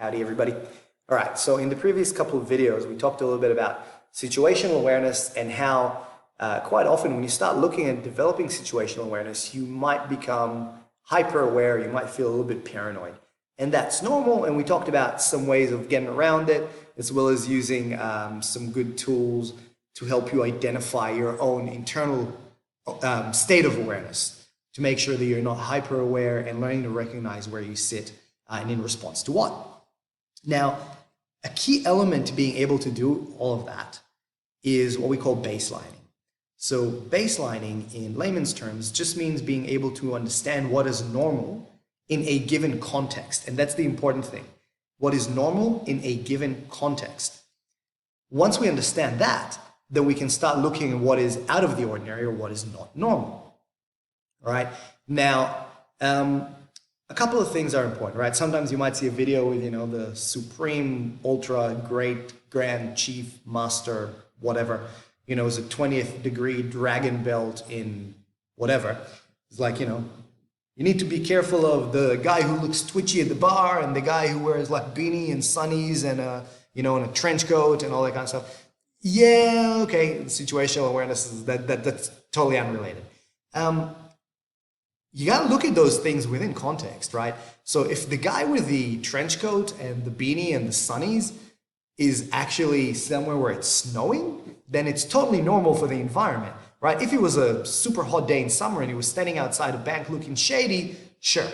Howdy, everybody. All right, so in the previous couple of videos, we talked a little bit about situational awareness and how quite often when you start looking at developing situational awareness, you might become hyper aware, you might feel a little bit paranoid. And that's normal, and we talked about some ways of getting around it, as well as using some good tools to help you identify your own internal state of awareness to make sure that you're not hyper aware and learning to recognize where you sit and in response to what. Now, a key element to being able to do all of that is what we call baselining. So baselining in layman's terms just means being able to understand what is normal in a given context. And that's the important thing. What is normal in a given context. Once we understand that, then we can start looking at what is out of the ordinary or what is not normal. All right. Now, a couple of things are important, right? Sometimes you might see a video with, the supreme, ultra, great, grand, chief, master, whatever, is a 20th degree dragon belt in whatever. It's like, you need to be careful of the guy who looks twitchy at the bar and the guy who wears like beanie and sunnies and and a trench coat and all that kind of stuff. Yeah, okay, situational awareness is that's totally unrelated. You got to look at those things within context, right? So if the guy with the trench coat and the beanie and the sunnies is actually somewhere where it's snowing, then it's totally normal for the environment, right? If it was a super hot day in summer and he was standing outside a bank looking shady, sure,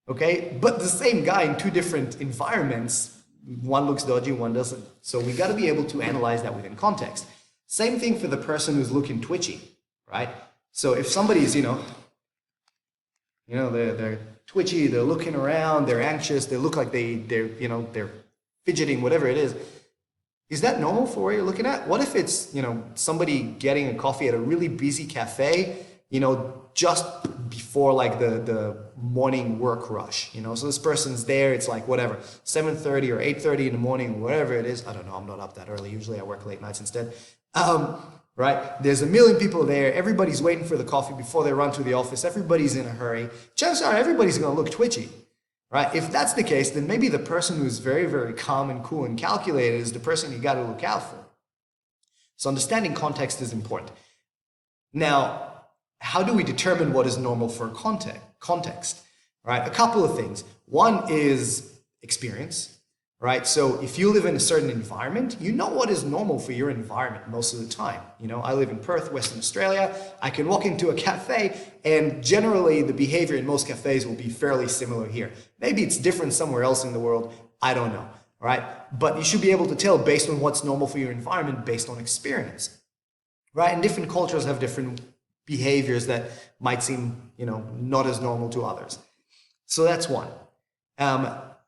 okay? But the same guy in two different environments, one looks dodgy, one doesn't. So we got to be able to analyze that within context. Same thing for the person who's looking twitchy, right? So if somebody's, they're twitchy, they're looking around, they're anxious, they look like they're fidgeting, whatever it is that normal for what you're looking at? What if it's, somebody getting a coffee at a really busy cafe, just before like the morning work rush, so this person's there, it's like whatever, 7:30 or 8:30 in the morning, whatever it is. I don't know, I'm not up that early. Usually I work late nights instead. Right? There's a million people there. Everybody's waiting for the coffee before they run to the office. Everybody's in a hurry. Chances are everybody's going to look twitchy, right? If that's the case, then maybe the person who's very, very calm and cool and calculated is the person you got to look out for. So understanding context is important. Now, how do we determine what is normal for context? Right? A couple of things. One is experience. Right? So if you live in a certain environment, you know what is normal for your environment most of the time. I live in Perth, Western Australia. I can walk into a cafe and generally the behavior in most cafes will be fairly similar here. Maybe it's different somewhere else in the world. I don't know. Right? But you should be able to tell based on what's normal for your environment, based on experience. Right? And different cultures have different behaviors that might seem, not as normal to others. So that's one.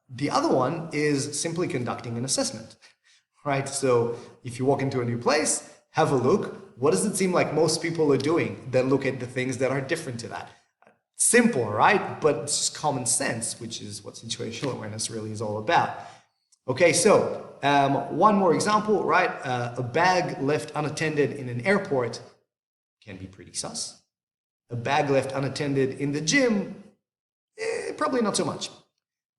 The other one is simply conducting an assessment, right? So if you walk into a new place, have a look. What does it seem like most people are doing? Then look at the things that are different to that. Simple, right? But it's just common sense, which is what situational awareness really is all about. Okay, so one more example, right? A bag left unattended in an airport can be pretty sus. A bag left unattended in the gym, probably not so much.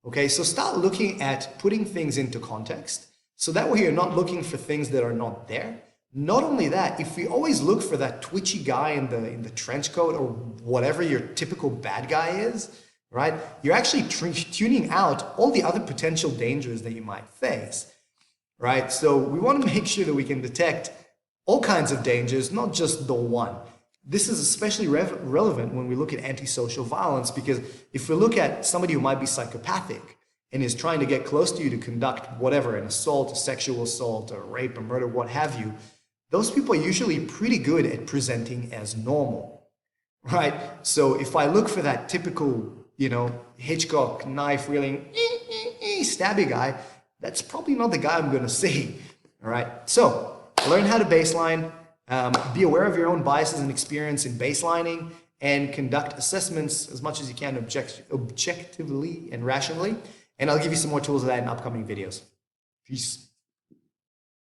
Okay, so start looking at putting things into context. So that way you're not looking for things that are not there. Not only that, if we always look for that twitchy guy in the trench coat or whatever your typical bad guy is, right? You're actually tuning out all the other potential dangers that you might face, right? So we want to make sure that we can detect all kinds of dangers, not just the one. This is especially relevant when we look at antisocial violence, because if we look at somebody who might be psychopathic and is trying to get close to you to conduct whatever, an assault, a sexual assault, a rape, a murder, what have you, those people are usually pretty good at presenting as normal, right? So if I look for that typical, Hitchcock knife-wielding, stabby guy, that's probably not the guy I'm going to see, all right? So learn how to baseline. Be aware of your own biases and experience in baselining and conduct assessments as much as you can objectively and rationally. And I'll give you some more tools of that in upcoming videos. Peace.